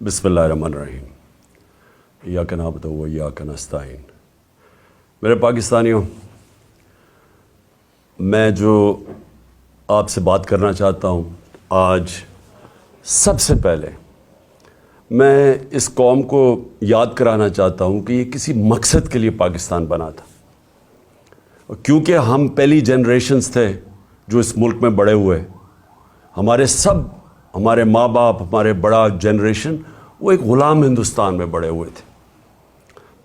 بسم اللہ الرحمن الرحیم۔ ایاک نعبد و ایاک نستعین۔ میرے پاکستانیوں، میں جو آپ سے بات کرنا چاہتا ہوں آج، سب سے پہلے میں اس قوم کو یاد کرانا چاہتا ہوں کہ یہ کسی مقصد کے لیے پاکستان بنا تھا، کیونکہ ہم پہلی جنریشنز تھے جو اس ملک میں بڑے ہوئے۔ ہمارے ماں باپ، ہمارے بڑا جنریشن، وہ ایک غلام ہندوستان میں بڑے ہوئے تھے۔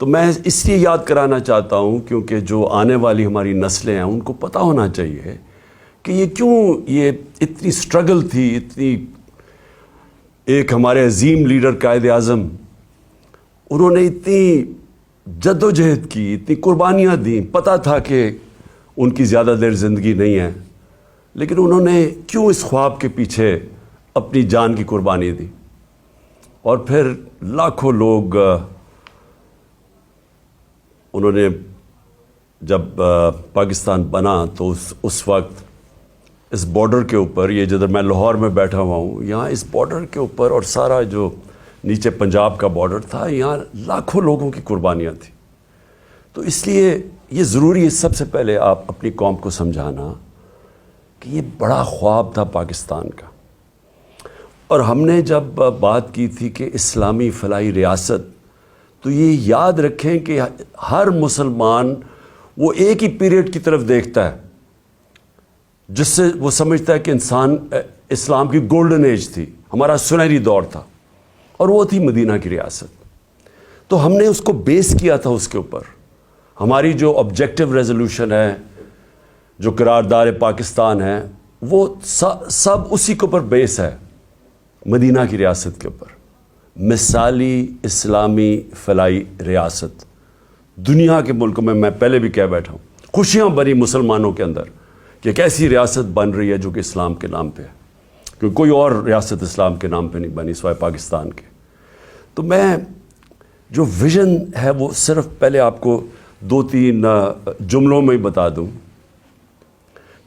تو میں اس لیے یاد کرانا چاہتا ہوں کیونکہ جو آنے والی ہماری نسلیں ہیں ان کو پتہ ہونا چاہیے کہ یہ اتنی سٹرگل تھی، ایک ہمارے عظیم لیڈر قائد اعظم، انہوں نے اتنی جد و جہد کی، اتنی قربانیاں دیں، پتہ تھا کہ ان کی زیادہ دیر زندگی نہیں ہے، لیکن انہوں نے کیوں اس خواب کے پیچھے اپنی جان کی قربانی دی، اور پھر لاکھوں لوگ انہوں نے جب پاکستان بنا تو اس وقت اس بارڈر کے اوپر، یہ جدھر میں لاہور میں بیٹھا ہوا ہوں، یہاں اس بارڈر کے اوپر اور سارا جو نیچے پنجاب کا بارڈر تھا، یہاں لاکھوں لوگوں کی قربانیاں تھیں۔ تو اس لیے یہ ضروری ہے سب سے پہلے آپ اپنی قوم کو سمجھانا کہ یہ بڑا خواب تھا پاکستان کا۔ اور ہم نے جب بات کی تھی کہ اسلامی فلاحی ریاست، تو یہ یاد رکھیں کہ ہر مسلمان وہ ایک ہی پیریڈ کی طرف دیکھتا ہے جس سے وہ سمجھتا ہے کہ اسلام کی گولڈن ایج تھی، ہمارا سنہری دور تھا، اور وہ تھی مدینہ کی ریاست۔ تو ہم نے اس کو بیس کیا تھا، اس کے اوپر ہماری جو آبجیکٹو ریزولوشن ہے، جو قرارداد پاکستان ہے، وہ سب اسی کے اوپر بیس ہے، مدینہ کی ریاست کے اوپر۔ مثالی اسلامی فلاحی ریاست دنیا کے ملکوں میں پہلے بھی کہہ بیٹھا ہوں، خوشیاں بری مسلمانوں کے اندر کہ ایک ایسی ریاست بن رہی ہے جو کہ اسلام کے نام پہ ہے، کیونکہ کوئی اور ریاست اسلام کے نام پہ نہیں بنی سوائے پاکستان کے۔ تو میں جو ویژن ہے وہ صرف پہلے آپ کو 2-3 جملوں میں ہی بتا دوں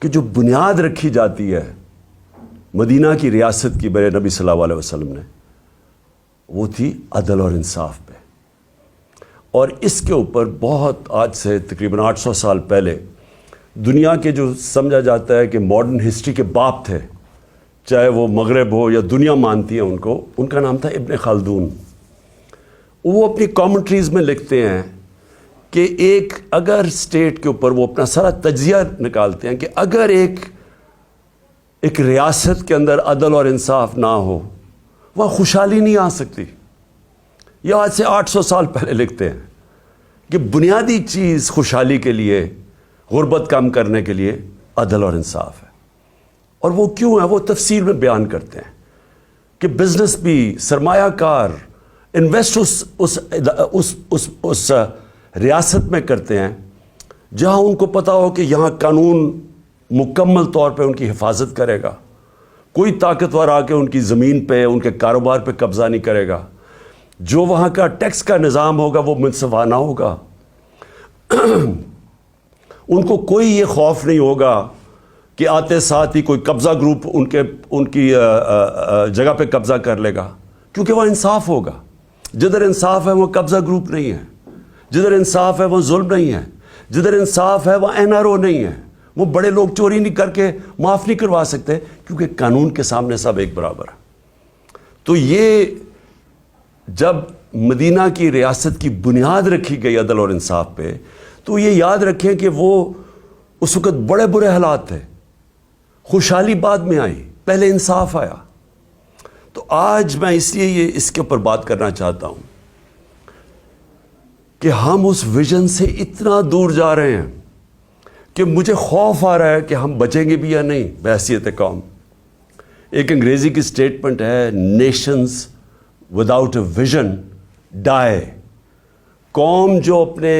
کہ جو بنیاد رکھی جاتی ہے مدینہ کی ریاست کی میرے نبی صلی اللہ علیہ وسلم نے، وہ تھی عدل اور انصاف پہ۔ اور اس کے اوپر بہت آج سے تقریباً 800 سال پہلے دنیا کے جو سمجھا جاتا ہے کہ ماڈرن ہسٹری کے باپ تھے، چاہے وہ مغرب ہو یا دنیا مانتی ہے ان کا نام تھا ابن خلدون۔ وہ اپنی کامنٹریز میں لکھتے ہیں کہ اگر اسٹیٹ کے اوپر وہ اپنا سارا تجزیہ نکالتے ہیں کہ اگر ایک ریاست کے اندر عدل اور انصاف نہ ہو، وہاں خوشحالی نہیں آ سکتی۔ یہ آج سے 800 سال پہلے لکھتے ہیں کہ بنیادی چیز خوشحالی کے لیے، غربت کم کرنے کے لیے عدل اور انصاف ہے۔ اور وہ کیوں ہے وہ تفصیل میں بیان کرتے ہیں کہ بزنس بھی، سرمایہ کار انویسٹ اس ریاست میں کرتے ہیں جہاں ان کو پتہ ہو کہ یہاں قانون مکمل طور پہ ان کی حفاظت کرے گا، کوئی طاقتور آ کے ان کی زمین پہ، ان کے کاروبار پہ قبضہ نہیں کرے گا، جو وہاں کا ٹیکس کا نظام ہوگا وہ منصفانہ ہوگا، ان کو کوئی یہ خوف نہیں ہوگا کہ آتے ساتھ ہی کوئی قبضہ گروپ ان کی جگہ پہ قبضہ کر لے گا، کیونکہ وہ انصاف ہوگا۔ جدھر انصاف ہے وہ قبضہ گروپ نہیں ہے، جدھر انصاف ہے وہ ظلم نہیں ہے، جدھر انصاف ہے وہ NRO نہیں ہے، وہ بڑے لوگ چوری نہیں کر کے معاف نہیں کروا سکتے، کیونکہ قانون کے سامنے سب ایک برابر ہے۔ تو یہ جب مدینہ کی ریاست کی بنیاد رکھی گئی عدل اور انصاف پہ، تو یہ یاد رکھیں کہ وہ اس وقت بڑے برے حالات تھے، خوشحالی بعد میں آئی، پہلے انصاف آیا۔ تو آج میں اس لیے اس کے اوپر بات کرنا چاہتا ہوں کہ ہم اس ویژن سے اتنا دور جا رہے ہیں کہ مجھے خوف آ رہا ہے کہ ہم بچیں گے بھی یا نہیں بحیثیت قوم۔ ایک انگریزی کی سٹیٹمنٹ ہے، نیشنز وداؤٹ اے ویژن ڈائی۔ قوم جو اپنے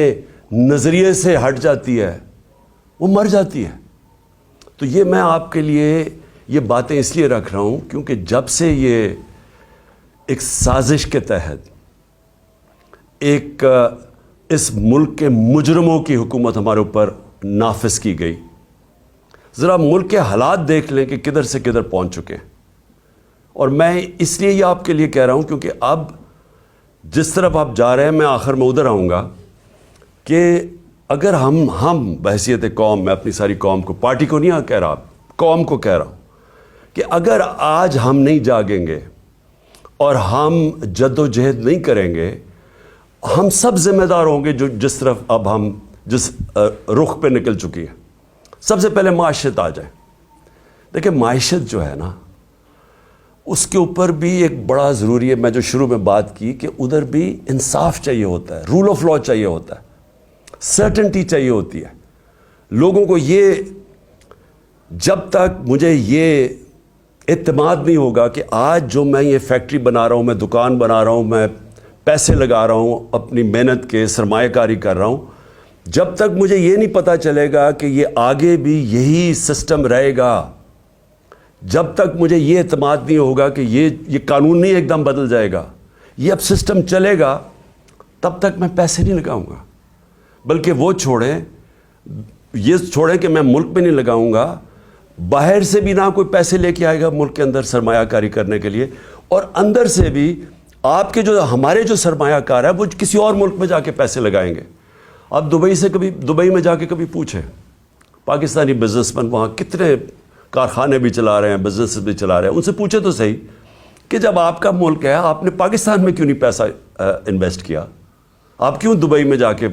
نظریے سے ہٹ جاتی ہے وہ مر جاتی ہے۔ تو یہ میں آپ کے لیے یہ باتیں اس لیے رکھ رہا ہوں کیونکہ جب سے یہ ایک سازش کے تحت اس ملک کے مجرموں کی حکومت ہمارے اوپر نافذ کی گئی، ذرا ملک کے حالات دیکھ لیں کہ کدھر سے کدھر پہنچ چکے ہیں۔ اور میں اس لیے یہ آپ کے لیے کہہ رہا ہوں کیونکہ اب جس طرف آپ جا رہے ہیں میں آخر میں ادھر آؤں گا کہ اگر ہم بحیثیت قوم، میں اپنی ساری قوم کو، پارٹی کو نہیں کہہ رہا، قوم کو کہہ رہا ہوں کہ اگر آج ہم نہیں جاگیں گے اور ہم جد و جہد نہیں کریں گے، ہم سب ذمہ دار ہوں گے جو جس طرف اب ہم جس رخ پہ نکل چکی ہے۔ سب سے پہلے معیشت آ جائے۔ دیکھیں معیشت جو ہے نا، اس کے اوپر بھی ایک بڑا ضروری ہے، میں جو شروع میں بات کی کہ ادھر بھی انصاف چاہیے ہوتا ہے، رول آف لا چاہیے ہوتا ہے، سرٹنٹی چاہیے ہوتی ہے لوگوں کو۔ یہ جب تک مجھے یہ اعتماد نہیں ہوگا کہ آج جو میں یہ فیکٹری بنا رہا ہوں، میں دکان بنا رہا ہوں، میں پیسے لگا رہا ہوں، اپنی محنت کے سرمایہ کاری کر رہا ہوں، جب تک مجھے یہ نہیں پتہ چلے گا کہ یہ آگے بھی یہی سسٹم رہے گا، جب تک مجھے یہ اعتماد نہیں ہوگا کہ یہ قانون نہیں ایک دم بدل جائے گا، یہ اب سسٹم چلے گا، تب تک میں پیسے نہیں لگاؤں گا۔ بلکہ وہ یہ چھوڑیں کہ میں ملک میں نہیں لگاؤں گا، باہر سے بھی نہ کوئی پیسے لے کے آئے گا ملک کے اندر سرمایہ کاری کرنے کے لیے، اور اندر سے بھی آپ کے ہمارے جو سرمایہ کار ہے وہ کسی اور ملک میں جا کے پیسے لگائیں گے۔ آپ دبئی میں جا کے کبھی پوچھیں، پاکستانی بزنس مین وہاں کتنے کارخانے بھی چلا رہے ہیں، بزنس بھی چلا رہے ہیں، ان سے پوچھے تو صحیح کہ جب آپ کا ملک ہے، آپ نے پاکستان میں کیوں نہیں پیسہ انویسٹ کیا؟ آپ کیوں دبئی میں جا کے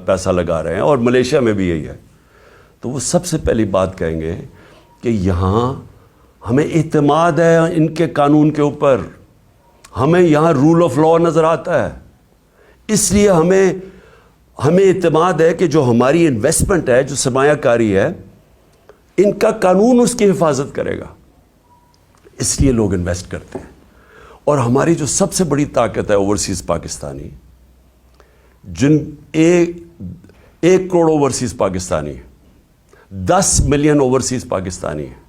پیسہ لگا رہے ہیں؟ اور ملیشیا میں بھی یہی ہے۔ تو وہ سب سے پہلی بات کہیں گے کہ یہاں ہمیں اعتماد ہے ان کے قانون کے اوپر، ہمیں یہاں رول آف لا نظر آتا ہے، اس لیے ہمیں اعتماد ہے کہ جو ہماری انویسٹمنٹ ہے، جو سرمایہ کاری ہے، ان کا قانون اس کی حفاظت کرے گا، اس لیے لوگ انویسٹ کرتے ہیں۔ اور ہماری جو سب سے بڑی طاقت ہے اوورسیز پاکستانی، جن 1 کروڑ اوورسیز پاکستانی ہے، 10 ملین اوورسیز پاکستانی ہیں۔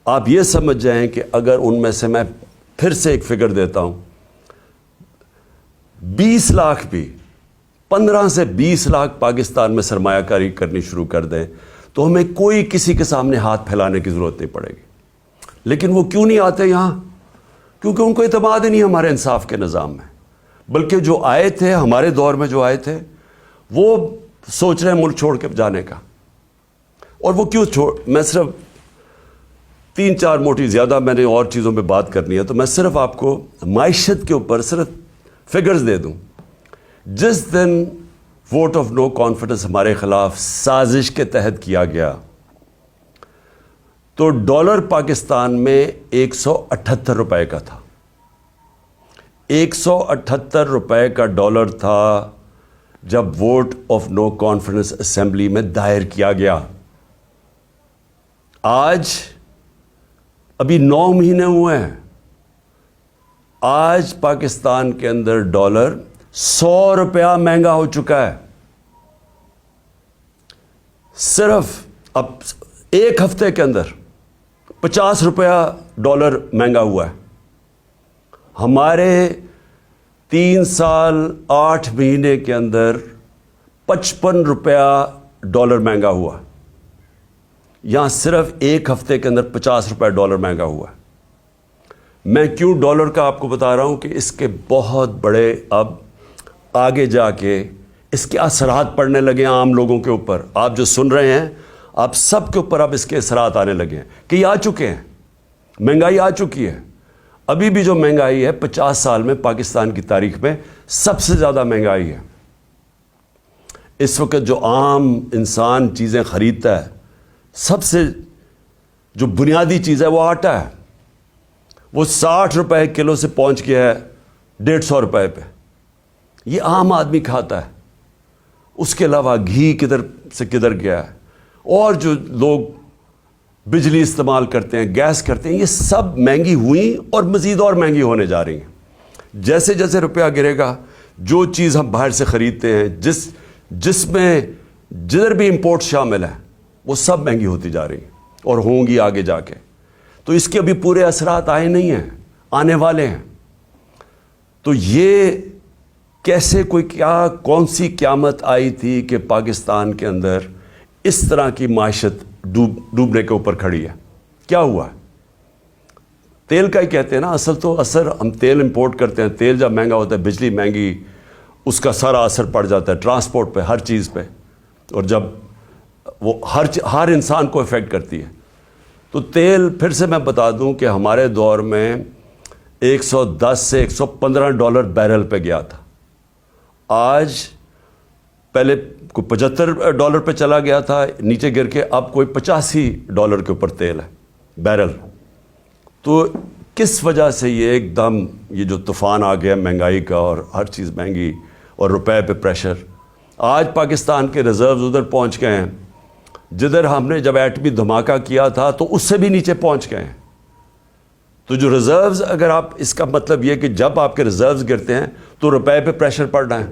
آپ یہ سمجھ جائیں کہ اگر ان میں سے میں پھر سے ایک فگر دیتا ہوں، 20 لاکھ بھی 15 سے 20 لاکھ پاکستان میں سرمایہ کاری کرنی شروع کر دیں تو ہمیں کوئی کسی کے سامنے ہاتھ پھیلانے کی ضرورت نہیں پڑے گی۔ لیکن وہ کیوں نہیں آتے یہاں؟ کیونکہ ان کو اعتماد ہی نہیں ہمارے انصاف کے نظام میں۔ بلکہ جو آئے تھے ہمارے دور میں، جو آئے تھے وہ سوچ رہے ہیں ملک چھوڑ کے جانے کا۔ اور وہ کیوں میں صرف 3-4 موٹی، زیادہ میں نے اور چیزوں پہ بات کرنی ہے، تو میں صرف آپ کو معیشت کے اوپر صرف فگرز دے دوں۔ جس دن ووٹ آف نو کانفیڈنس ہمارے خلاف سازش کے تحت کیا گیا تو ڈالر پاکستان میں 178 روپے کا تھا۔ 178 روپے کا ڈالر تھا جب vote of no confidence assembly میں دائر کیا گیا۔ آج ابھی 9 مہینے ہوئے ہیں، آج پاکستان کے اندر ڈالر 100 روپیہ مہنگا ہو چکا ہے۔ صرف اب ایک ہفتے کے اندر 50 روپیہ ڈالر مہنگا ہوا ہے۔ ہمارے 3 سال 8 مہینے کے اندر 55 روپیہ ڈالر مہنگا ہوا۔ یہاں صرف ایک ہفتے کے اندر 50 روپے ڈالر مہنگا ہوا ہے۔ میں کیوں ڈالر کا آپ کو بتا رہا ہوں کہ اس کے بہت بڑے اب آگے جا کے اس کے اثرات پڑنے لگے ہیں عام لوگوں کے اوپر۔ آپ جو سن رہے ہیں، آپ سب کے اوپر اب اس کے اثرات آنے لگے ہیں کہ یہ آ چکے ہیں، مہنگائی آ چکی ہے۔ ابھی بھی جو مہنگائی ہے 50 سال میں پاکستان کی تاریخ میں سب سے زیادہ مہنگائی ہے۔ اس وقت جو عام انسان چیزیں خریدتا ہے، سب سے جو بنیادی چیز ہے وہ آٹا ہے، وہ 60 روپے کلو سے پہنچ گیا ہے 150 روپے پہ۔ یہ عام آدمی کھاتا ہے۔ اس کے علاوہ گھی کدھر سے کدھر گیا ہے، اور جو لوگ بجلی استعمال کرتے ہیں، گیس کرتے ہیں، یہ سب مہنگی ہوئی اور مزید اور مہنگی ہونے جا رہی ہیں۔ جیسے جیسے روپیہ گرے گا، جو چیز ہم باہر سے خریدتے ہیں، جس میں جدھر بھی امپورٹ شامل ہے، وہ سب مہنگی ہوتی جا رہی ہیں اور ہوں گی آگے جا کے۔ تو اس کے ابھی پورے اثرات آئے نہیں ہیں، آنے والے ہیں۔ تو یہ کیسے کون سی قیامت آئی تھی کہ پاکستان کے اندر اس طرح کی معیشت ڈوبنے کے اوپر کھڑی ہے؟ کیا ہوا ہے؟ تیل کا ہی کہتے ہیں نا اصل تو اثر. ہم تیل امپورٹ کرتے ہیں, تیل جب مہنگا ہوتا ہے, بجلی مہنگی, اس کا سارا اثر پڑ جاتا ہے ٹرانسپورٹ پہ, ہر چیز پہ, اور جب وہ ہر انسان کو افیکٹ کرتی ہے. تو تیل پھر سے میں بتا دوں کہ ہمارے دور میں $110 سے $115 بیرل پہ گیا تھا. آج پہلے کوئی $75 پہ چلا گیا تھا, نیچے گر کے اب کوئی $85 کے اوپر تیل ہے بیرل. تو کس وجہ سے یہ ایک دم یہ جو طوفان آ گیا مہنگائی کا, اور ہر چیز مہنگی اور روپے پہ پریشر. آج پاکستان کے ریزروز ادھر پہنچ گئے ہیں جدھر ہم نے جب ایٹمی دھماکہ کیا تھا تو اس سے بھی نیچے پہنچ گئے ہیں. تو جو ریزروز, اگر آپ اس کا مطلب یہ کہ جب آپ کے ریزروز گرتے ہیں تو روپے پہ پریشر پڑ رہا ہے,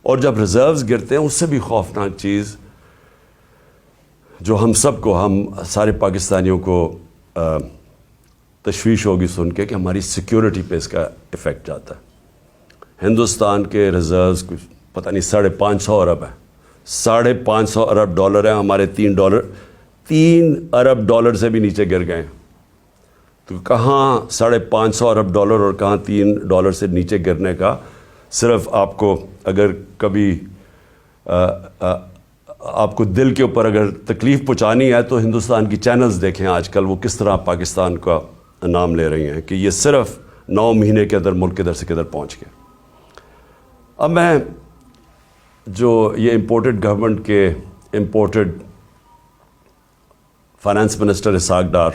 اور جب ریزروز گرتے ہیں اس سے بھی خوفناک چیز جو ہم سب کو, ہم سارے پاکستانیوں کو تشویش ہوگی سن کے کہ ہماری سیکیورٹی پہ اس کا افیکٹ جاتا ہے. ہندوستان کے ریزروز کچھ پتہ نہیں $550 ارب ہیں, $550 ارب ہیں, ہمارے $3 ارب سے بھی نیچے گر گئے ہیں. تو کہاں $550 ارب اور کہاں $3 سے نیچے گرنے کا. صرف آپ کو اگر کبھی آپ کو دل کے اوپر اگر تکلیف پہنچانی ہے تو ہندوستان کی چینلز دیکھیں آج کل وہ کس طرح پاکستان کا نام لے رہی ہیں کہ یہ صرف 9 مہینے کے اندر ملک کدھر سے کدھر پہنچ گیا. اب میں جو یہ امپورٹڈ گورنمنٹ کے imported finance minister Ishaq Dar,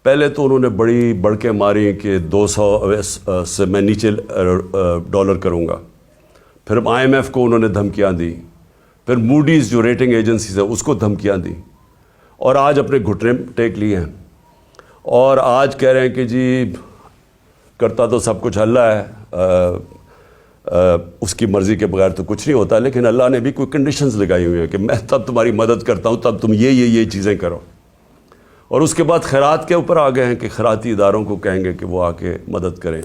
پہلے تو انہوں نے بڑی بڑکیں ماری کہ 200 سے میں نیچے ڈالر کروں گا. پھر IMF کو انہوں نے دھمکیاں دی, پھر موڈیز جو ریٹنگ ایجنسیز ہے اس کو دھمکیاں دی, اور آج اپنے گھٹنے ٹیک لیے ہیں, اور آج کہہ رہے ہیں کہ جی کرتا تو سب کچھ اللہ ہے, اس کی مرضی کے بغیر تو کچھ نہیں ہوتا, لیکن اللہ نے بھی کوئی کنڈیشنز لگائی ہوئی ہیں کہ میں تب تمہاری مدد کرتا ہوں تب تم یہ چیزیں کرو. اور اس کے بعد خیرات کے اوپر آ گئے ہیں کہ خیراتی اداروں کو کہیں گے کہ وہ آ کے مدد کریں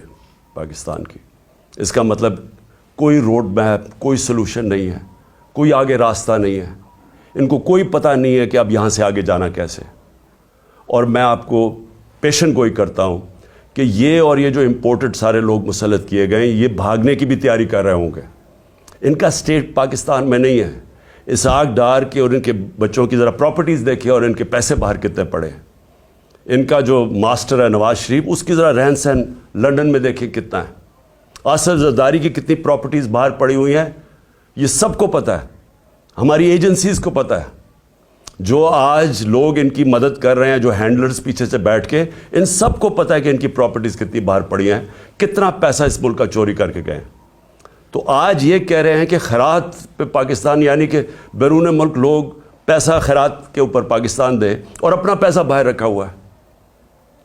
پاکستان کی. اس کا مطلب کوئی روڈ میپ, کوئی سلوشن نہیں ہے, کوئی آگے راستہ نہیں ہے, ان کو کوئی پتہ نہیں ہے کہ اب یہاں سے آگے جانا کیسے. اور میں آپ کو پیشن گوئی کرتا ہوں کہ یہ اور یہ جو امپورٹڈ سارے لوگ مسلط کیے گئے ہیں یہ بھاگنے کی بھی تیاری کر رہے ہوں گے. ان کا اسٹیٹ پاکستان میں نہیں ہے. اسحاق ڈار کے اور ان کے بچوں کی ذرا پراپرٹیز دیکھیں اور ان کے پیسے باہر کتنے پڑے ہیں. ان کا جو ماسٹر ہے نواز شریف, اس کی ذرا رہن سہن لنڈن میں دیکھیں کتنا ہے. آصف زرداری کی کتنی پراپرٹیز باہر پڑی ہوئی ہیں, یہ سب کو پتہ ہے, ہماری ایجنسیز کو پتہ ہے. جو آج لوگ ان کی مدد کر رہے ہیں, جو ہینڈلرز پیچھے سے بیٹھ کے, ان سب کو پتہ ہے کہ ان کی پراپرٹیز کتنی باہر پڑی ہیں, کتنا پیسہ اس ملک کا چوری کر کے گئے. تو آج یہ کہہ رہے ہیں کہ خیرات پہ پاکستان, یعنی کہ بیرون ملک لوگ پیسہ خیرات کے اوپر پاکستان دیں اور اپنا پیسہ باہر رکھا ہوا ہے.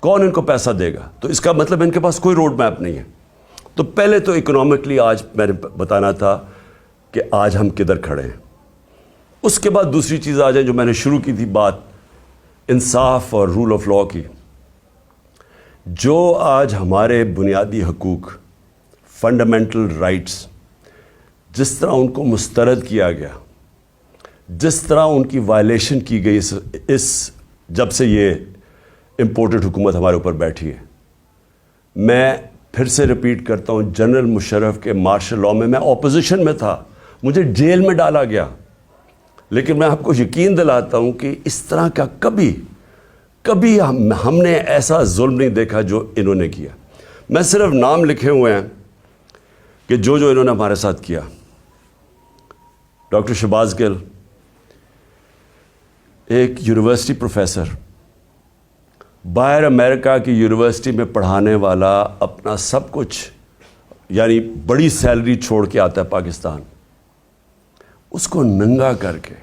کون ان کو پیسہ دے گا؟ تو اس کا مطلب ان کے پاس کوئی روڈ میپ نہیں ہے. تو پہلے تو اکنامکلی آج میں نے بتانا تھا کہ آج ہم کدھر کھڑے ہیں. اس کے بعد دوسری چیز آ جائیں جو میں نے شروع کی تھی بات, انصاف اور رول آف لاء کی. جو آج ہمارے بنیادی حقوق, فنڈامنٹل رائٹس, جس طرح ان کو مسترد کیا گیا, جس طرح ان کی وائلیشن کی گئی اس جب سے یہ امپورٹڈ حکومت ہمارے اوپر بیٹھی ہے. میں پھر سے ریپیٹ کرتا ہوں, جنرل مشرف کے مارشل لاء میں میں اپوزیشن میں تھا, مجھے جیل میں ڈالا گیا, لیکن میں آپ کو یقین دلاتا ہوں کہ اس طرح کا کبھی ہم نے ایسا ظلم نہیں دیکھا جو انہوں نے کیا. میں صرف نام لکھے ہوئے ہیں کہ جو انہوں نے ہمارے ساتھ کیا. ڈاکٹر شہباز گل, ایک یونیورسٹی پروفیسر, باہر امریکہ کی یونیورسٹی میں پڑھانے والا, اپنا سب کچھ یعنی بڑی سیلری چھوڑ کے آتا ہے پاکستان. اس کو ننگا کر کے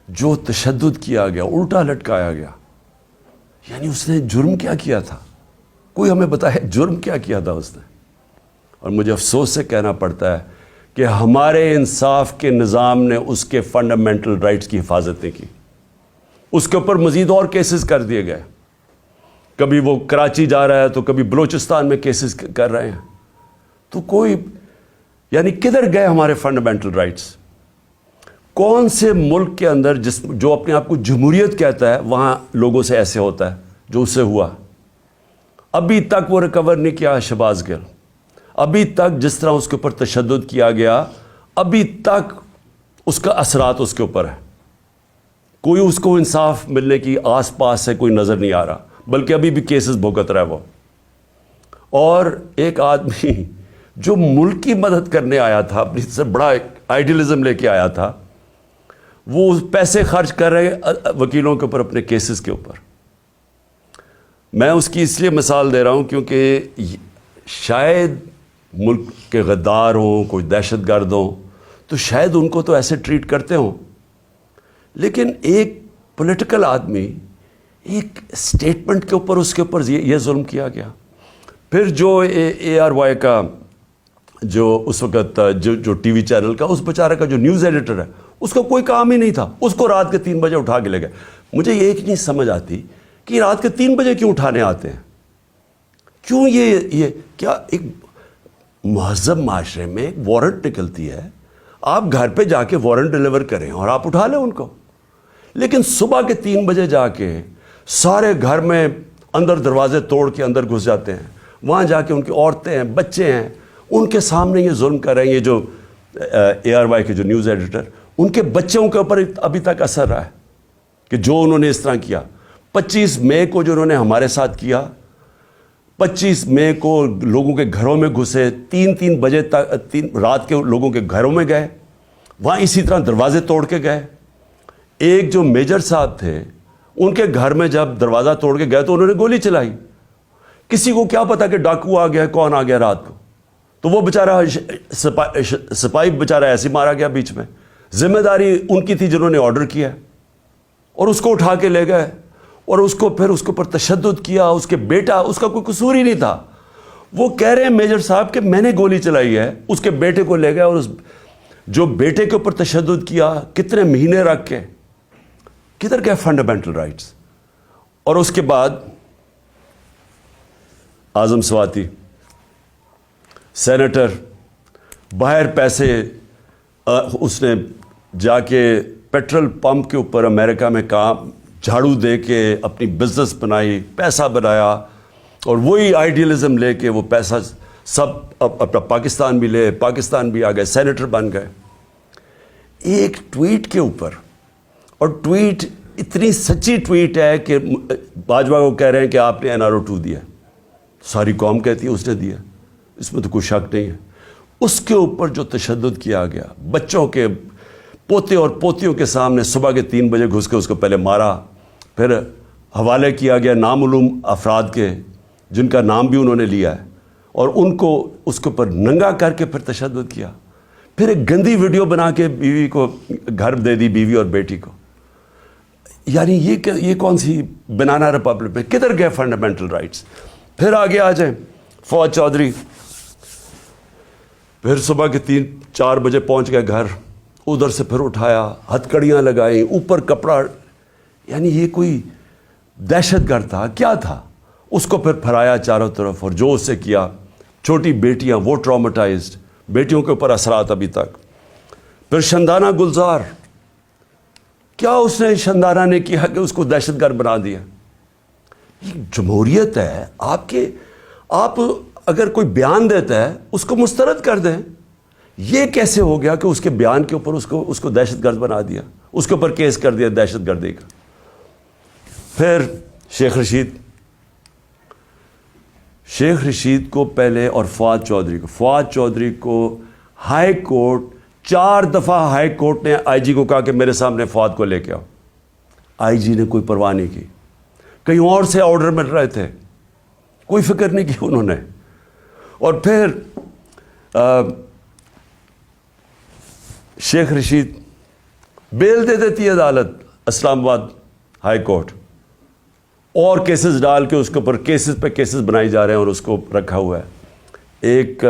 جو تشدد کیا گیا, الٹا لٹکایا گیا, یعنی اس نے جرم کیا کیا تھا؟ کوئی ہمیں بتائے جرم کیا کیا تھا اس نے. اور مجھے افسوس سے کہنا پڑتا ہے کہ ہمارے انصاف کے نظام نے اس کے فنڈامنٹل رائٹس کی حفاظت نہیں کی. اس کے اوپر مزید اور کیسز کر دیے گئے. کبھی وہ کراچی جا رہا ہے تو کبھی بلوچستان میں کیسز کر رہے ہیں. تو کوئی یعنی کدھر گئے ہمارے فنڈامنٹل رائٹس؟ کون سے ملک کے اندر جو اپنے آپ کو جمہوریت کہتا ہے وہاں لوگوں سے ایسے ہوتا ہے جو اس سے ہوا؟ ابھی تک وہ ریکور نہیں کیا شہباز گل. ابھی تک جس طرح اس کے اوپر تشدد کیا گیا, ابھی تک اس کا اثرات اس کے اوپر ہے. کوئی اس کو انصاف ملنے کی آس پاس سے کوئی نظر نہیں آ رہا, بلکہ ابھی بھی کیسز بھگت رہا ہے وہ. اور ایک آدمی جو ملک کی مدد کرنے آیا تھا, اپنی سے بڑا آئیڈیلزم لے کے آیا تھا, وہ پیسے خرچ کر رہے وکیلوں کے اوپر, اپنے کیسز کے اوپر. میں اس کی اس لیے مثال دے رہا ہوں کیونکہ شاید ملک کے غدار ہوں, کوئی دہشت گرد ہوں, تو شاید ان کو تو ایسے ٹریٹ کرتے ہوں, لیکن ایک پولیٹیکل آدمی, ایک سٹیٹمنٹ کے اوپر اس کے اوپر یہ ظلم کیا گیا. پھر جو اے آر وائی کا جو اس وقت جو ٹی وی چینل کا اس بیچارے کا جو نیوز ایڈیٹر ہے, اس کو کوئی کام ہی نہیں تھا, اس کو رات کے 3 بجے اٹھا کے لے گئے. مجھے یہ ایک نہیں سمجھ آتی کہ رات کے 3 بجے کیوں اٹھانے آتے ہیں, کیوں یہ کیا ایک مہذب معاشرے میں ایک وارنٹ نکلتی ہے, آپ گھر پہ جا کے وارنٹ ڈیلیور کریں اور آپ اٹھا لیں ان کو. لیکن صبح کے 3 بجے جا کے سارے گھر میں اندر دروازے توڑ کے اندر گھس جاتے ہیں, وہاں جا کے ان کی عورتیں ہیں, بچے ہیں, ان کے سامنے یہ ظلم کر رہے ہیں. یہ جو اے آر وائی کے جو نیوز ایڈیٹر, ان کے بچوں کے اوپر ابھی تک اثر رہا ہے کہ جو انہوں نے اس طرح کیا. 25 مئی کو جو انہوں نے ہمارے ساتھ کیا, 25 مئی کو لوگوں کے گھروں میں گھسے, 3 بجے تک رات کے لوگوں کے گھروں میں گئے, وہاں اسی طرح دروازے توڑ کے گئے. ایک جو میجر صاحب تھے, ان کے گھر میں جب دروازہ توڑ کے گئے تو انہوں نے گولی چلائی. کسی کو کیا پتا کہ ڈاکو آ گیا, کون آ گیا رات کو, تو وہ بیچارہ سپاہی بیچارہ ایسے مارا گیا بیچ میں. ذمہ داری ان کی تھی جنہوں نے آرڈر کیا, اور اس کو اٹھا کے لے گئے, اور اس کو پھر اس کے اوپر تشدد کیا. اس کے بیٹا, اس کا کوئی قصور ہی نہیں تھا. وہ کہہ رہے ہیں میجر صاحب کہ میں نے گولی چلائی ہے. اس کے بیٹے کو لے گئے, اور اس جو بیٹے کے اوپر تشدد کیا, کتنے مہینے رکھ کے, کدھر گئے فنڈامنٹل رائٹس. اور اس کے بعد اعظم سواتی سینیٹر, باہر پیسے اس نے جا کے پیٹرول پمپ کے اوپر امریکہ میں کام جھاڑو دے کے اپنی بزنس بنائی, پیسہ بنایا, اور وہی آئیڈیلزم لے کے وہ پیسہ سب اپنا پاکستان بھی لے, پاکستان بھی آ گئے, سینیٹر بن گئے. ایک ٹویٹ کے اوپر, اور ٹویٹ اتنی سچی ٹویٹ ہے کہ باجوہ کو کہہ رہے ہیں کہ آپ نے NRO2 دیا, ساری قوم کہتی ہے اس نے دیا, اس میں تو کوئی شک نہیں ہے. اس کے اوپر جو تشدد کیا گیا, بچوں کے پوتے اور پوتیوں کے سامنے صبح کے 3 بجے گھس کے اس کو پہلے مارا, پھر حوالے کیا گیا نامعلوم افراد کے جن کا نام بھی انہوں نے لیا ہے, اور ان کو اس کے اوپر ننگا کر کے پھر تشدد کیا. پھر ایک گندی ویڈیو بنا کے بیوی کو گھر دے دی, بیوی اور بیٹی کو. یعنی یہ کون سی بنانا ریپبلک میں, کدھر گئے فنڈامنٹل رائٹس. پھر آگے آ جائیں, فواد چودھری پھر صبح کے 3-4 بجے پہنچ گئے گھر, ادھر سے پھر اٹھایا, ہتھکڑیاں لگائیں, اوپر کپڑا, یعنی یہ کوئی دہشت گرد تھا کیا تھا. اس کو پھر پھرایا چاروں طرف, اور جو اس سے کیا, چھوٹی بیٹیاں وہ ٹراماٹائزڈ, بیٹیوں کے اوپر اثرات ابھی تک. پھر شندانہ گلزار, کیا اس نے شندانہ نے کیا کہ اس کو دہشت گرد بنا دیا. یہ جمہوریت ہے, آپ اگر کوئی بیان دیتا ہے اس کو مسترد کر دیں. یہ کیسے ہو گیا کہ اس کے بیان کے اوپر اس کو دہشت گرد بنا دیا, اس کے اوپر کیس کر دیا دہشت گردی کا. پھر شیخ رشید کو پہلے, اور فواد چودھری کو ہائی کورٹ 4 دفعہ ہائی کورٹ نے آئی جی کو کہا کہ میرے سامنے فواد کو لے کے آؤ. آئی جی نے کوئی پرواہ نہیں کی, کہیں اور سے آرڈر مل رہے تھے, کوئی فکر نہیں کی انہوں نے. اور پھر شیخ رشید بیل دے دیتی ہے عدالت, اسلام آباد ہائی کورٹ, اور کیسز ڈال کے اس کے اوپر کیسز پہ کیسز بنائی جا رہے ہیں, اور اس کو رکھا ہوا ہے. ایک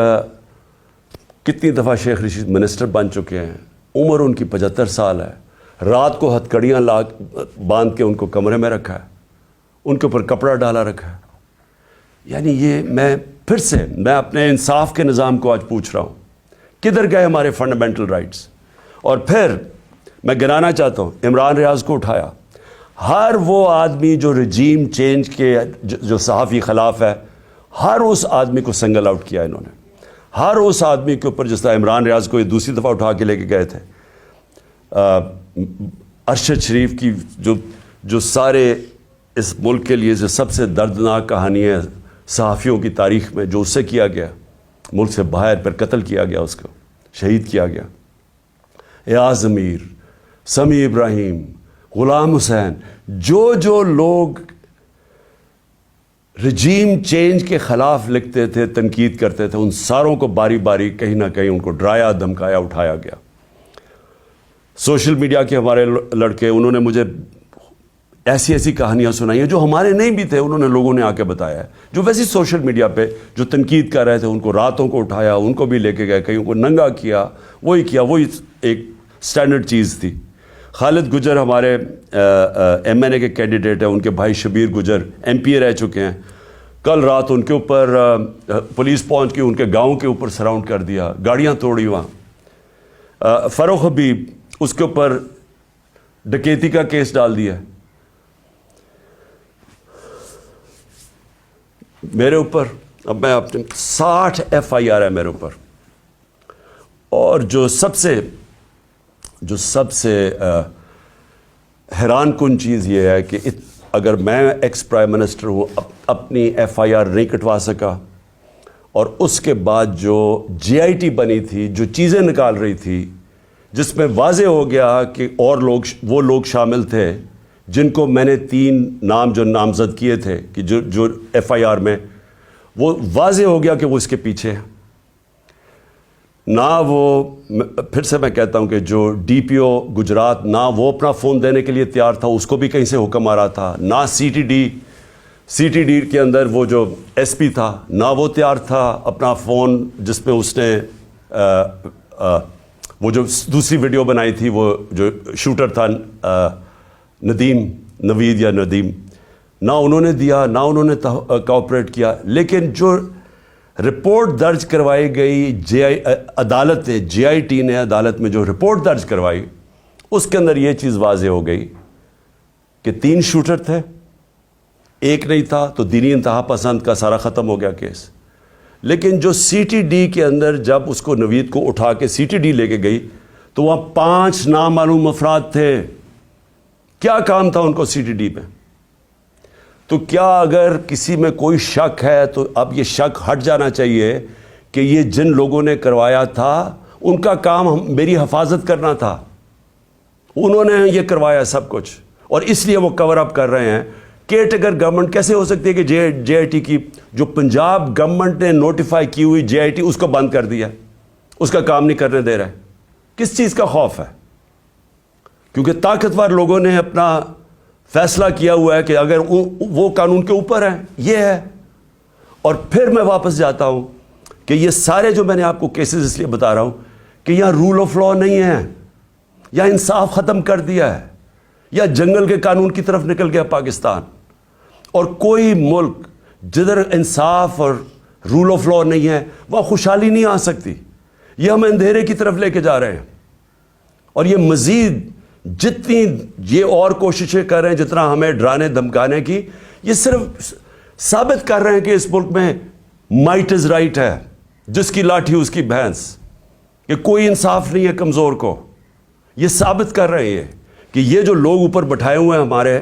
کتنی دفعہ شیخ رشید منسٹر بن چکے ہیں, عمر ان کی 75 سال ہے, رات کو ہتھکڑیاں باندھ کے ان کو کمرے میں رکھا ہے, ان کے اوپر کپڑا ڈالا رکھا ہے. یعنی یہ میں اپنے انصاف کے نظام کو آج پوچھ رہا ہوں, کدھر گئے ہمارے فنڈامنٹل رائٹس. اور پھر میں گنانا چاہتا ہوں, عمران ریاض کو اٹھایا, ہر وہ آدمی جو رجیم چینج کے جو صحافی خلاف ہے، ہر اس آدمی کو سنگل آؤٹ کیا انہوں نے. ہر اس آدمی کے اوپر، جس طرح عمران ریاض کو یہ دوسری دفعہ اٹھا کے لے کے گئے تھے، ارشد شریف کی جو سارے اس ملک کے لیے جو سب سے دردناک کہانی ہے صحافیوں کی تاریخ میں، جو اس سے کیا گیا، ملک سے باہر پر قتل کیا گیا، اس کو شہید کیا گیا. ایاز امیر، سمیع ابراہیم، غلام حسین، جو لوگ رجیم چینج کے خلاف لکھتے تھے، تنقید کرتے تھے، ان ساروں کو باری باری کہیں نہ کہیں ان کو ڈرایا، دھمکایا، اٹھایا گیا. سوشل میڈیا کے ہمارے لڑکے، انہوں نے مجھے ایسی کہانیاں سنائی ہیں جو ہمارے نہیں بھی تھے، انہوں نے لوگوں نے آ کے بتایا ہے، جو ویسی سوشل میڈیا پہ جو تنقید کر رہے تھے ان کو راتوں کو اٹھایا، ان کو بھی لے کے گئے، کہیں کو ننگا کیا، وہی ایک سٹینڈرڈ چیز تھی. خالد گجر ہمارے ایم این اے کے کینڈیڈیٹ ہیں، ان کے بھائی شبیر گجر ایم پی اے رہ چکے ہیں. کل رات ان کے اوپر پولیس پہنچ کے ان کے گاؤں کے اوپر سراؤنڈ کر دیا، گاڑیاں توڑی وہاں. فروخ حبیب، اس کے اوپر ڈکیتی کا کیس ڈال دیا. میرے اوپر اب میں اپنے 60 ایف آئی آر ہے میرے اوپر. اور جو سب سے حیران کن چیز یہ ہے کہ اگر میں ایکس پرائم منسٹر ہوں، اپنی ایف آئی آر نہیں کٹوا سکا، اور اس کے بعد جو جے آئی ٹی بنی تھی، جو چیزیں نکال رہی تھی، جس میں واضح ہو گیا کہ اور وہ لوگ شامل تھے جن کو میں نے 3 نام جو نامزد کیے تھے کہ جو ایف آئی آر میں، وہ واضح ہو گیا کہ وہ اس کے پیچھے ہیں. نہ وہ، پھر سے میں کہتا ہوں کہ جو ڈی پی او گجرات، نہ وہ اپنا فون دینے کے لیے تیار تھا، اس کو بھی کہیں سے حکم آ رہا تھا. نہ سی ٹی ڈی کے اندر وہ جو ایس پی تھا، نہ وہ تیار تھا اپنا فون، جس میں اس نے وہ جو دوسری ویڈیو بنائی تھی، وہ جو شوٹر تھا نوید یا ندیم، نہ انہوں نے دیا، نہ انہوں نے کوآپریٹ کیا. لیکن جو رپورٹ درج کروائی گئی عدالت نے، جے آئی ٹی نے عدالت میں جو رپورٹ درج کروائی، اس کے اندر یہ چیز واضح ہو گئی کہ 3 شوٹر تھے، ایک نہیں تھا، تو دینی انتہا پسند کا سارا ختم ہو گیا کیس. لیکن جو سی ٹی ڈی کے اندر جب اس کو نوید کو اٹھا کے سی ٹی ڈی لے کے گئی، تو وہاں 5 نامعلوم افراد تھے. کیا کام تھا ان کو سی ٹی ڈی میں؟ تو کیا اگر کسی میں کوئی شک ہے تو اب یہ شک ہٹ جانا چاہیے کہ یہ جن لوگوں نے کروایا تھا ان کا کام میری حفاظت کرنا تھا، انہوں نے یہ کروایا سب کچھ، اور اس لیے وہ کور اپ کر رہے ہیں. کیئر ٹیکر گورنمنٹ کیسے ہو سکتی ہے کہ جے آئی ٹی کی جو پنجاب گورنمنٹ نے نوٹیفائی کی ہوئی جے آئی ٹی، اس کو بند کر دیا، اس کا کام نہیں کرنے دے رہا ہے؟ کس چیز کا خوف ہے؟ کیونکہ طاقتور لوگوں نے اپنا فیصلہ کیا ہوا ہے کہ اگر وہ قانون کے اوپر ہیں، یہ ہے. اور پھر میں واپس جاتا ہوں کہ یہ سارے جو میں نے آپ کو کیسز اس لیے بتا رہا ہوں کہ یہاں رول آف لا نہیں ہے، یا انصاف ختم کر دیا ہے، یا جنگل کے قانون کی طرف نکل گیا پاکستان. اور کوئی ملک جدھر انصاف اور رول آف لا نہیں ہے، وہاں خوشحالی نہیں آ سکتی. یہ ہم اندھیرے کی طرف لے کے جا رہے ہیں. اور یہ مزید جتنی یہ اور کوششیں کر رہے ہیں، جتنا ہمیں ڈرانے دھمکانے کی، یہ صرف ثابت کر رہے ہیں کہ اس ملک میں مائٹ از رائٹ ہے، جس کی لاٹھی اس کی بھینس، کہ کوئی انصاف نہیں ہے کمزور کو. یہ ثابت کر رہے ہیں کہ یہ جو لوگ اوپر بٹھائے ہوئے ہیں ہمارے،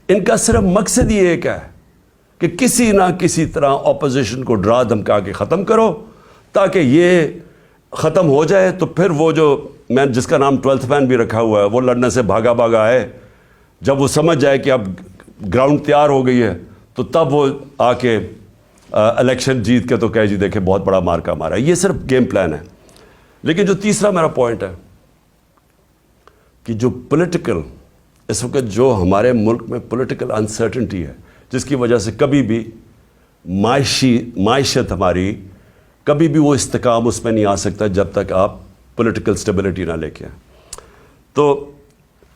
ان کا صرف مقصد ہی ایک ہے کہ کسی نہ کسی طرح اپوزیشن کو ڈرا دھمکا کے ختم کرو، تاکہ یہ ختم ہو جائے. تو پھر وہ جو میں جس کا نام 12th مین بھی رکھا ہوا ہے، وہ لڑنے سے بھاگا آئے. جب وہ سمجھ جائے کہ اب گراؤنڈ تیار ہو گئی ہے، تو تب وہ آ کے الیکشن جیت کے تو کہے جی دیکھیں بہت بڑا مارکا مارا. یہ صرف گیم پلان ہے. لیکن جو تیسرا میرا پوائنٹ ہے کہ جو پولیٹیکل اس وقت جو ہمارے ملک میں پولیٹیکل انسرٹنٹی ہے، جس کی وجہ سے کبھی بھی معیشت ہماری کبھی بھی وہ استحکام اس میں نہیں آ سکتا جب تک آپ پولیٹیکل سٹیبلٹی نہ لے کے آئیں. تو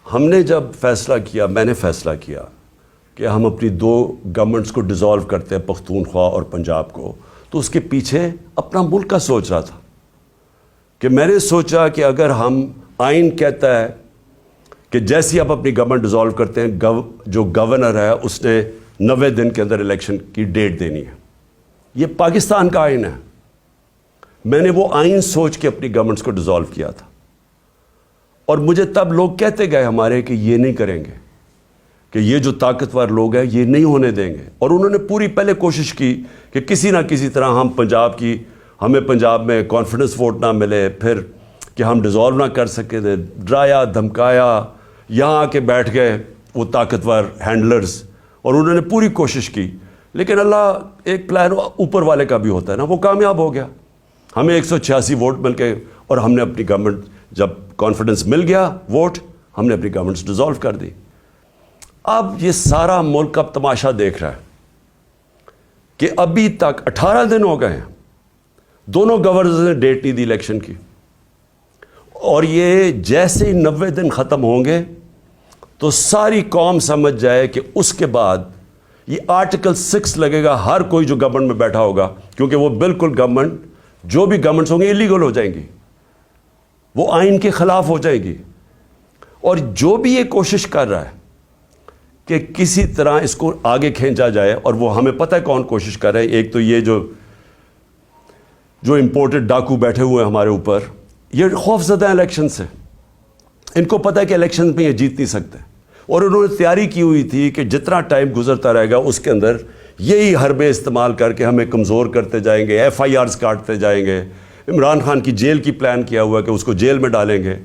ہم نے جب فیصلہ کیا، میں نے فیصلہ کیا کہ ہم اپنی 2 گورنمنٹس کو ڈیزالو کرتے ہیں، پختونخوا اور پنجاب کو، تو اس کے پیچھے اپنا ملک کا سوچ رہا تھا. کہ میں نے سوچا کہ اگر ہم، آئین کہتا ہے کہ جیسی آپ اپنی گورنمنٹ ڈیزالو کرتے ہیں جو گورنر ہے اس نے 90 دن کے اندر الیکشن کی ڈیٹ دینی ہے. یہ پاکستان کا آئین ہے. میں نے وہ آئین سوچ کے اپنی گورنمنٹس کو ڈیزالو کیا تھا, اور مجھے تب لوگ کہتے گئے ہمارے کہ یہ نہیں کریں گے, کہ یہ جو طاقتور لوگ ہیں یہ نہیں ہونے دیں گے. اور انہوں نے پوری پہلے کوشش کی کہ کسی نہ کسی طرح ہمیں پنجاب میں کانفیڈنس ووٹ نہ ملے, پھر کہ ہم ڈیزالو نہ کر سکے تھے, ڈرایا دھمکایا, یہاں آ کے بیٹھ گئے وہ طاقتور ہینڈلرز, اور انہوں نے پوری کوشش کی. لیکن اللہ ایک پلان اوپر والے کا بھی ہوتا ہے نا, وہ کامیاب ہو گیا. ہمیں 186 ووٹ مل کے, اور ہم نے اپنی گورنمنٹ, جب کانفیڈنس مل گیا ووٹ, ہم نے اپنی گورنمنٹ ڈیزالو کر دی. اب یہ سارا ملک اب تماشا دیکھ رہا ہے کہ ابھی تک 18 دن ہو گئے ہیں, دونوں گورنرز نے ڈیٹ نہیں دی الیکشن کی, اور یہ جیسے ہی 90 دن ختم ہوں گے تو ساری قوم سمجھ جائے کہ اس کے بعد یہ آرٹیکل 6 لگے گا ہر کوئی جو گورنمنٹ میں بیٹھا ہوگا, کیونکہ وہ بالکل جو بھی گورنمنٹس ہوں گے ایلیگل ہو جائیں گی, وہ آئین کے خلاف ہو جائے گی. اور جو بھی یہ کوشش کر رہا ہے کہ کسی طرح اس کو آگے کھینچا جائے, اور وہ ہمیں پتہ ہے کون کوشش کر رہے ہیں. ایک تو یہ جو امپورٹڈ ڈاکو بیٹھے ہوئے ہیں ہمارے اوپر, یہ خوف زدہ الیکشن سے, ان کو پتہ ہے کہ الیکشن میں یہ جیت نہیں سکتے, اور انہوں نے تیاری کی ہوئی تھی کہ جتنا ٹائم گزرتا رہے گا اس کے اندر یہی حربے استعمال کر کے ہمیں کمزور کرتے جائیں گے, FIRs کاٹتے جائیں گے. عمران خان کی جیل کی پلان کیا ہوا ہے کہ اس کو جیل میں ڈالیں گے,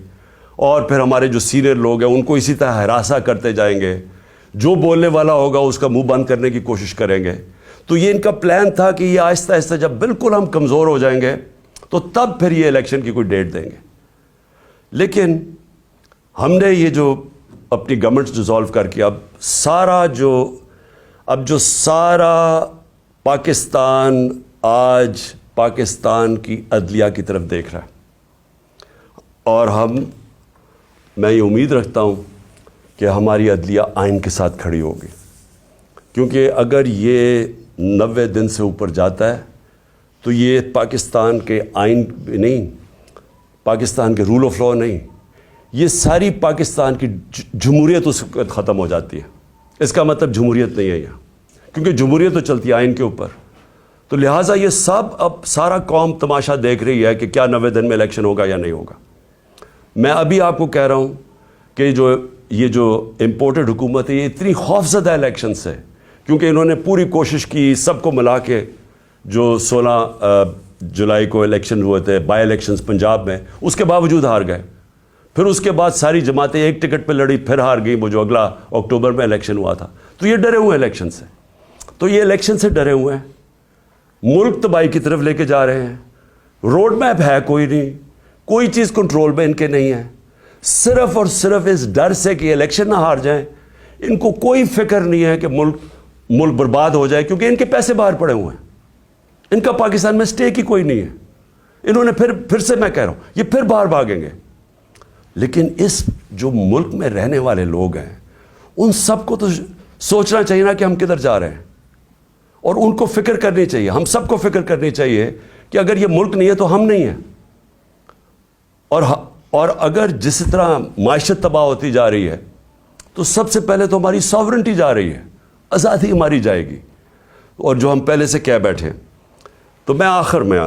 اور پھر ہمارے جو سینئر لوگ ہیں ان کو اسی طرح ہراساں کرتے جائیں گے, جو بولنے والا ہوگا اس کا منہ بند کرنے کی کوشش کریں گے. تو یہ ان کا پلان تھا کہ یہ آہستہ آہستہ جب بالکل ہم کمزور ہو جائیں گے تو تب پھر یہ الیکشن کی کوئی ڈیٹ دیں گے. لیکن ہم نے یہ جو اپنی گورنمنٹ ڈیزالو کر کے اب سارا پاکستان آج پاکستان کی عدلیہ کی طرف دیکھ رہا ہے, اور میں یہ امید رکھتا ہوں کہ ہماری عدلیہ آئین کے ساتھ کھڑی ہوگی, کیونکہ اگر یہ 90 دن سے اوپر جاتا ہے تو یہ پاکستان کے آئین نہیں, پاکستان کے رول آف لاء نہیں, یہ ساری پاکستان کی جمہوریت اس وقت ختم ہو جاتی ہے. اس کا مطلب جمہوریت نہیں ہے یہاں, کیونکہ جمہوریت تو چلتی ہے آئین کے اوپر. تو لہٰذا یہ اب سارا قوم تماشا دیکھ رہی ہے کہ کیا 90 دن میں الیکشن ہوگا یا نہیں ہوگا. میں ابھی آپ کو کہہ رہا ہوں کہ یہ جو امپورٹڈ حکومت ہے یہ اتنی خوفزدہ الیکشن ہے, کیونکہ انہوں نے پوری کوشش کی سب کو ملا کے, جو 16 جولائی کو الیکشن ہوئے تھے بائی الیکشنز پنجاب میں, اس کے باوجود ہار گئے. پھر اس کے بعد ساری جماعتیں ایک ٹکٹ پہ لڑی, پھر ہار گئی, وہ جو اگلا اکتوبر میں الیکشن ہوا تھا. تو یہ ڈرے ہوئے ہیں الیکشن سے, تو یہ الیکشن سے ڈرے ہوئے ہیں, ملک تباہی کی طرف لے کے جا رہے ہیں. روڈ میپ ہے کوئی نہیں, کوئی چیز کنٹرول میں ان کے نہیں ہے, صرف اور صرف اس ڈر سے کہ الیکشن نہ ہار جائیں. ان کو کوئی فکر نہیں ہے کہ ملک برباد ہو جائے, کیونکہ ان کے پیسے باہر پڑے ہوئے ہیں, ان کا پاکستان میں سٹیک ہی کوئی نہیں ہے. انہوں نے پھر سے میں کہہ رہا ہوں یہ پھر باہر بھاگیں گے. لیکن اس جو ملک میں رہنے والے لوگ ہیں ان سب کو تو سوچنا چاہیے نا کہ ہم کدھر جا رہے ہیں, اور ان کو فکر کرنی چاہیے, ہم سب کو فکر کرنی چاہیے کہ اگر یہ ملک نہیں ہے تو ہم نہیں ہیں. اور اگر جس طرح معیشت تباہ ہوتی جا رہی ہے تو سب سے پہلے تو ہماری ساورنٹی جا رہی ہے, آزادی ہماری جائے گی, اور جو ہم پہلے سے کہہ بیٹھے ہیں. تو میں آخر میں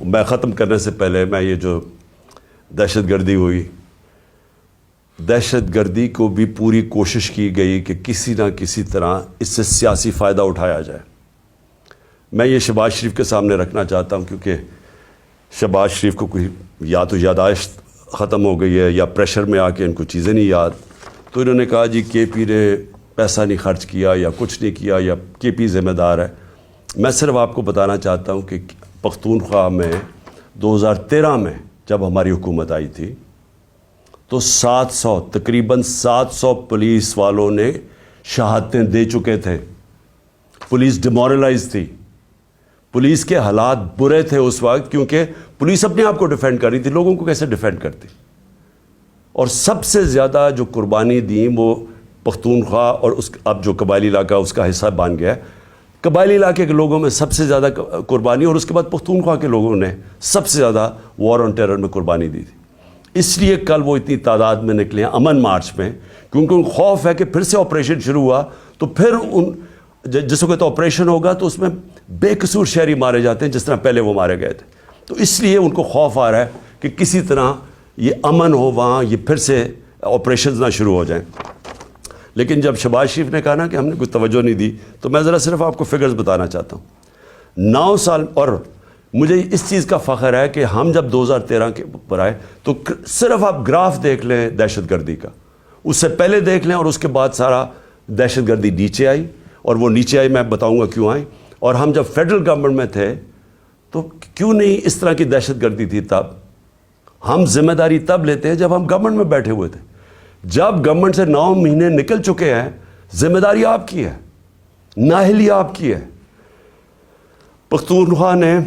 میں ختم کرنے سے پہلے میں یہ جو دہشت گردی ہوئی, دہشت گردی کو بھی پوری کوشش کی گئی کہ کسی نہ کسی طرح اس سے سیاسی فائدہ اٹھایا جائے. میں یہ شہباز شریف کے سامنے رکھنا چاہتا ہوں, کیونکہ شہباز شریف کو کوئی یا تو یاداشت ختم ہو گئی ہے یا پریشر میں آ کے ان کو چیزیں نہیں یاد, تو انہوں نے کہا جی کے پی نے پیسہ نہیں خرچ کیا یا کچھ نہیں کیا یا کے پی ذمہ دار ہے. میں صرف آپ کو بتانا چاہتا ہوں کہ پختونخوا میں 2013 میں جب ہماری حکومت آئی تھی تو تقریباً 700 پولیس والوں نے شہادتیں دے چکے تھے. پولیس ڈیمورلائز تھی, پولیس کے حالات برے تھے اس وقت, کیونکہ پولیس اپنے آپ کو ڈیفینڈ کر رہی تھی, لوگوں کو کیسے ڈیفینڈ کرتی. اور سب سے زیادہ جو قربانی دی وہ پختونخوا اور اب جو قبائلی علاقہ اس کا حصہ بن گیا ہے, قبائلی علاقے کے لوگوں میں سب سے زیادہ قربانی, اور اس کے بعد پختونخوا کے لوگوں نے سب سے زیادہ وار آن ٹیرر میں قربانی دی تھی. اس لیے کل وہ اتنی تعداد میں نکلے ہیں امن مارچ میں، کیونکہ ان کو خوف ہے کہ پھر سے آپریشن شروع ہوا تو پھر جس وقت آپریشن ہوگا تو اس میں بے قصور شہری مارے جاتے ہیں جس طرح پہلے وہ مارے گئے تھے. تو اس لیے ان کو خوف آ رہا ہے کہ کسی طرح یہ امن ہو وہاں، یہ پھر سے آپریشنز نہ شروع ہو جائیں. لیکن جب شہباز شریف نے کہا نا کہ ہم نے کوئی توجہ نہیں دی، تو میں ذرا صرف آپ کو فگرز بتانا چاہتا ہوں. 9 سال، اور مجھے اس چیز کا فخر ہے کہ ہم جب 2013 کے اوپر آئے تو صرف آپ گراف دیکھ لیں دہشت گردی کا، اس سے پہلے دیکھ لیں اور اس کے بعد سارا دہشت گردی نیچے آئی، اور وہ نیچے آئی میں بتاؤں گا کیوں آئی. اور ہم جب فیڈرل گورنمنٹ میں تھے تو کیوں نہیں اس طرح کی دہشت گردی تھی. تب ہم ذمہ داری تب لیتے ہیں جب ہم گورنمنٹ میں بیٹھے ہوئے تھے. جب گورنمنٹ سے 9 مہینے نکل چکے ہیں، ذمہ داری آپ کی ہے، نااہلی آپ کی ہے. پختونخوا نے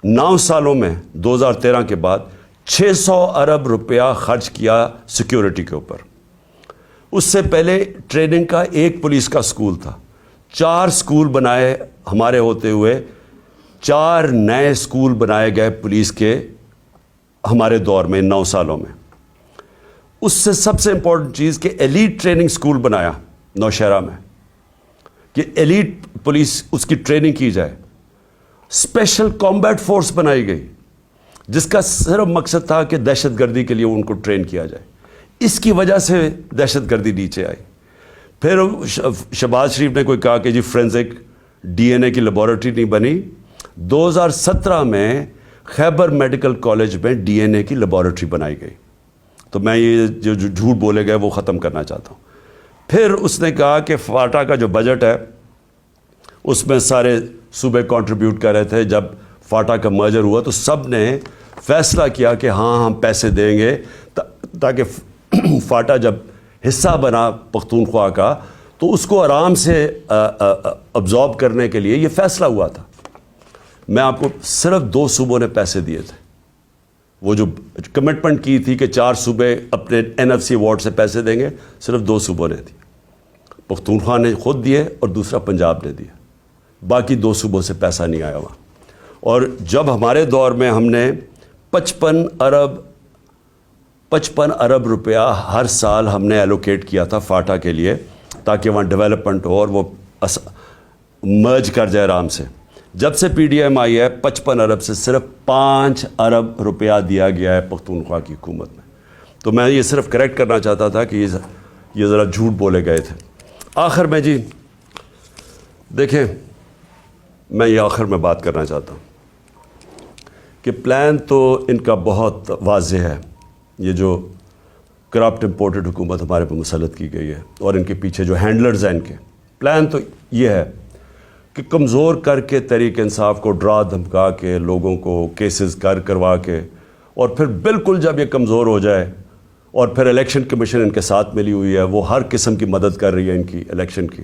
9 سالوں میں 2013 کے بعد 600 ارب روپیہ خرچ کیا سیکیورٹی کے اوپر. اس سے پہلے ٹریننگ کا ایک پولیس کا سکول تھا. 4 سکول بنائے ہمارے ہوتے ہوئے، 4 نئے سکول بنائے گئے پولیس کے ہمارے دور میں 9 سالوں میں. اس سے سب سے امپورٹنٹ چیز کہ ایلیٹ ٹریننگ سکول بنایا نوشہرہ میں کہ ایلیٹ پولیس اس کی ٹریننگ کی جائے. اسپیشل کامبیٹ فورس بنائی گئی جس کا صرف مقصد تھا کہ دہشت گردی کے لیے ان کو ٹرین کیا جائے. اس کی وجہ سے دہشت گردی نیچے آئی. پھر شہباز شریف نے کوئی کہا کہ جی فورینزک ڈی این اے کی لیبارٹری نہیں بنی. 2017 میں خیبر میڈیکل کالج میں ڈی این اے کی لیبارٹری بنائی گئی. تو میں یہ جو جھوٹ بولے گئے وہ ختم کرنا چاہتا ہوں. پھر اس نے کہا کہ فاٹا کا جو بجٹ ہے اس میں سارے صوبے کنٹریبیوٹ کر رہے تھے. جب فاٹا کا مرجر ہوا تو سب نے فیصلہ کیا کہ ہاں ہم پیسے دیں گے تاکہ فاٹا جب حصہ بنا پختونخوا کا تو اس کو آرام سے ابزارب کرنے کے لیے یہ فیصلہ ہوا تھا. میں آپ کو صرف 2 صوبوں نے پیسے دیے تھے. وہ جو کمٹمنٹ کی تھی کہ 4 صوبے اپنے NFC وارڈ سے پیسے دیں گے، صرف 2 صوبوں نے دی. پختونخوا نے خود دیے اور دوسرا پنجاب نے دیا. باقی 2 صوبوں سے پیسہ نہیں آیا وہاں. اور جب ہمارے دور میں ہم نے 55 ارب روپیہ ہر سال ہم نے ایلوکیٹ کیا تھا فاٹا کے لیے تاکہ وہاں ڈیولپمنٹ ہو اور وہ مرج کر جائے آرام سے. جب سے پی ڈی ایم آئی ہے 55 ارب سے صرف 5 ارب روپیہ دیا گیا ہے پختونخوا کی حکومت میں. تو میں یہ صرف کریکٹ کرنا چاہتا تھا کہ یہ ذرا جھوٹ بولے گئے تھے. آخر میں جی دیکھیں، میں یہ آخر میں بات کرنا چاہتا ہوں کہ پلان تو ان کا بہت واضح ہے. یہ جو کرپٹ امپورٹڈ حکومت ہمارے پہ مسلط کی گئی ہے اور ان کے پیچھے جو ہینڈلرز ہیں ان کے، پلان تو یہ ہے کہ کمزور کر کے تحریک انصاف کو ڈرا دھمکا کے لوگوں کو کیسز کروا کے، اور پھر بالکل جب یہ کمزور ہو جائے اور پھر الیکشن کمیشن ان کے ساتھ ملی ہوئی ہے، وہ ہر قسم کی مدد کر رہی ہے ان کی الیکشن کی،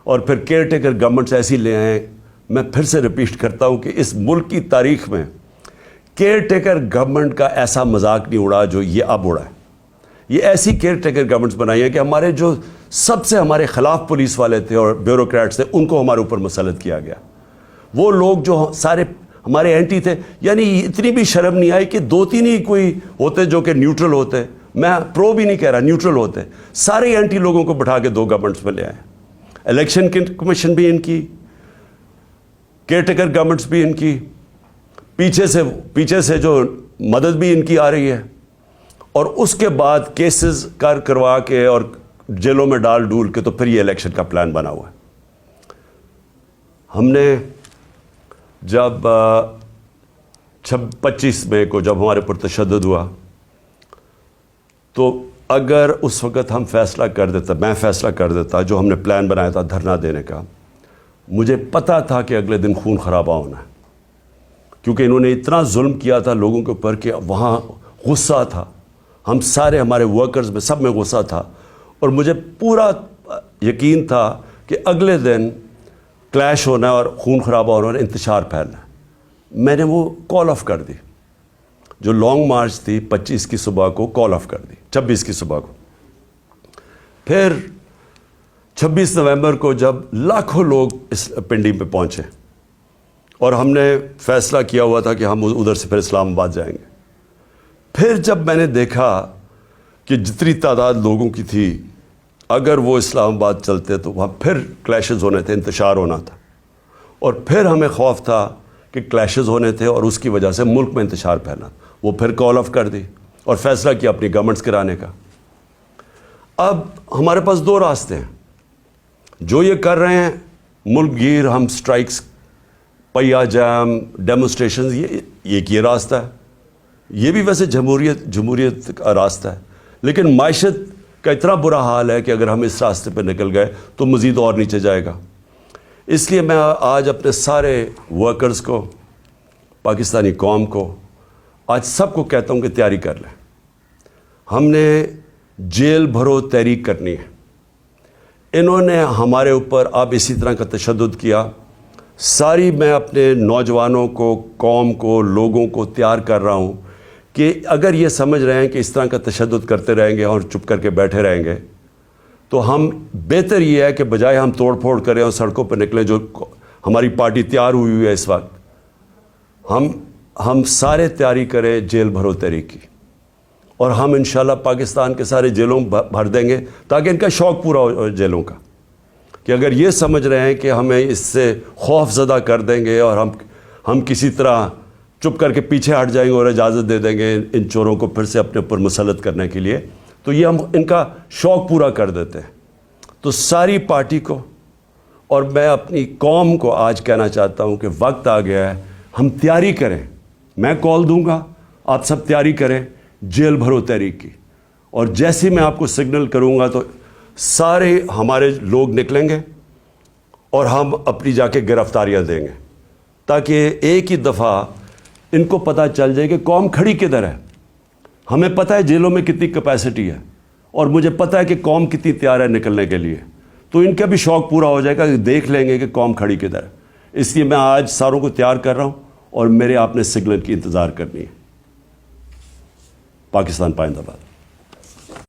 اور پھر کیئر ٹیکر گورنمنٹس ایسی لے آئیں. میں پھر سے ریپیٹ کرتا ہوں کہ اس ملک کی تاریخ میں کیئر ٹیکر گورنمنٹ کا ایسا مذاق نہیں اڑا جو یہ اب اڑا ہے. یہ ایسی کیئر ٹیکر گورنمنٹس بنائی ہیں کہ ہمارے جو سب سے ہمارے خلاف پولیس والے تھے اور بیوروکریٹس تھے ان کو ہمارے اوپر مسلط کیا گیا. وہ لوگ جو سارے ہمارے اینٹی تھے، یعنی اتنی بھی شرم نہیں آئی کہ 2-3 ہی کوئی ہوتے جو کہ نیوٹرل ہوتے. میں پرو بھی نہیں کہہ رہا، نیوٹرل ہوتے. سارے اینٹی لوگوں کو بٹھا کے 2 گورنمنٹس میں لے آئے. الیکشن کمیشن بھی ان کی، کیئر ٹیکر گورنمنٹس بھی ان کی، پیچھے سے جو مدد بھی ان کی آ رہی ہے، اور اس کے بعد کیسز کروا کے اور جیلوں میں ڈال ڈول کے تو پھر یہ الیکشن کا پلان بنا ہوا ہے. ہم نے جب 25 مئی کو جب ہمارے پر تشدد ہوا تو اگر اس وقت ہم فیصلہ کر دیتا، میں فیصلہ کر دیتا جو ہم نے پلان بنایا تھا دھرنا دینے کا، مجھے پتا تھا کہ اگلے دن خون خرابہ ہونا ہے، کیونکہ انہوں نے اتنا ظلم کیا تھا لوگوں کے اوپر کہ وہاں غصہ تھا. ہم سارے ہمارے ورکرز میں سب میں غصہ تھا، اور مجھے پورا یقین تھا کہ اگلے دن کلیش ہونا ہے اور خون خرابہ ہونا اور انتشار پھیلنا ہے. میں نے وہ کال آف کر دی. جو لانگ مارچ تھی 25 کی صبح کو کال آف کر دی، 26 کی صبح کو. پھر 26 نومبر کو جب لاکھوں لوگ اس پنڈی پہ پہنچے اور ہم نے فیصلہ کیا ہوا تھا کہ ہم ادھر سے پھر اسلام آباد جائیں گے، پھر جب میں نے دیکھا کہ جتنی تعداد لوگوں کی تھی اگر وہ اسلام آباد چلتے تو وہاں پھر کلیشز ہونے تھے, انتشار ہونا تھا, اور پھر ہمیں خوف تھا کہ کلیشز ہونے تھے اور اس کی وجہ سے ملک میں انتشار پھیلا. وہ پھر کال آف کر دی اور فیصلہ کیا اپنی گورنمنٹس گرانے کا. اب ہمارے پاس دو راستے ہیں. جو یہ کر رہے ہیں ملک گیر, ہم سٹرائکس, پہیا جام, ڈیمونسٹریشنز, یہ راستہ ہے. یہ بھی ویسے جمہوریت کا راستہ ہے, لیکن معیشت کا اتنا برا حال ہے کہ اگر ہم اس راستے پہ نکل گئے تو مزید اور نیچے جائے گا. اس لیے میں آج اپنے سارے ورکرز کو, پاکستانی قوم کو, آج سب کو کہتا ہوں کہ تیاری کر لیں. ہم نے جیل بھرو تحریک کرنی ہے. انہوں نے ہمارے اوپر اب اسی طرح کا تشدد کیا. ساری میں اپنے نوجوانوں کو, قوم کو, لوگوں کو تیار کر رہا ہوں کہ اگر یہ سمجھ رہے ہیں کہ اس طرح کا تشدد کرتے رہیں گے اور چپ کر کے بیٹھے رہیں گے تو ہم بہتر یہ ہے کہ بجائے ہم توڑ پھوڑ کریں اور سڑکوں پہ نکلیں, جو ہماری پارٹی تیار ہوئی ہے اس وقت, ہم سارے تیاری کریں جیل بھرو تحریک کی, اور ہم انشاءاللہ پاکستان کے سارے جیلوں بھر دیں گے تاکہ ان کا شوق پورا ہو جیلوں کا, کہ اگر یہ سمجھ رہے ہیں کہ ہمیں اس سے خوف زدہ کر دیں گے اور ہم کسی طرح چپ کر کے پیچھے ہٹ جائیں گے اور اجازت دے دیں گے ان چوروں کو پھر سے اپنے اوپر مسلط کرنے کے لیے, تو یہ ہم ان کا شوق پورا کر دیتے ہیں. تو ساری پارٹی کو اور میں اپنی قوم کو آج کہنا چاہتا ہوں کہ وقت آ گیا ہے, ہم تیاری کریں. میں کال دوں گا, آپ سب تیاری کریں جیل بھرو تحریک کی, اور جیسے میں آپ کو سگنل کروں گا تو سارے ہمارے لوگ نکلیں گے اور ہم اپنی جا کے گرفتاریاں دیں گے, تاکہ ایک ہی دفعہ ان کو پتہ چل جائے کہ قوم کھڑی کدھر ہے. ہمیں پتہ ہے جیلوں میں کتنی کیپیسٹی ہے, اور مجھے پتہ ہے کہ قوم کتنی تیار ہے نکلنے کے لیے, تو ان کا بھی شوق پورا ہو جائے گا کہ دیکھ لیں گے کہ قوم کھڑی کدھر ہے. اس لیے میں آج ساروں کو تیار کر رہا ہوں اور میرے آپ نے سگنل کی انتظار کرنی ہے. پاکستان پائندہ باد.